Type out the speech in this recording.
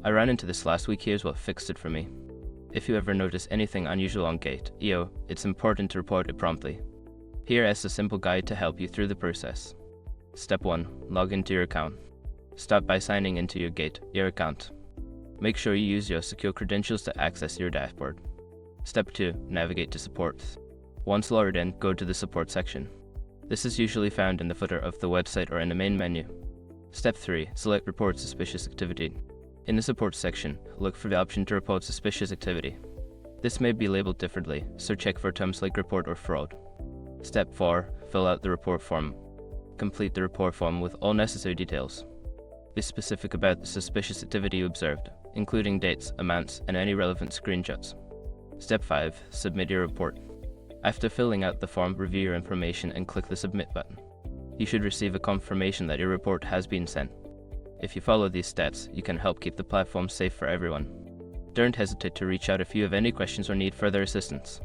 I ran into this last week. Here's what fixed it for me. If you ever notice anything unusual on Gate.io, it's important to report it promptly. Here is a simple guide to help you through the process. Step 1. Log into your account. Start by signing into your Gate.io account. Make sure you use your secure credentials to access your dashboard. Step 2. Navigate to support. Once logged in, go to the support section. This is usually found in the footer of the website or in the main menu. Step 3. Select Report Suspicious Activity. In the support section, look for the option to report suspicious activity. This may be labeled differently, so check for terms like report or fraud. Step 4. Fill out the report form. Complete the report form with all necessary details. Be specific about the suspicious activity you observed, including dates, amounts, and any relevant screenshots. Step 5. Submit your report. After filling out the form, review your information and click the Submit button. You should receive a confirmation that your report has been sent. If you follow these steps, you can help keep the platform safe for everyone. Don't hesitate to reach out if you have any questions or need further assistance.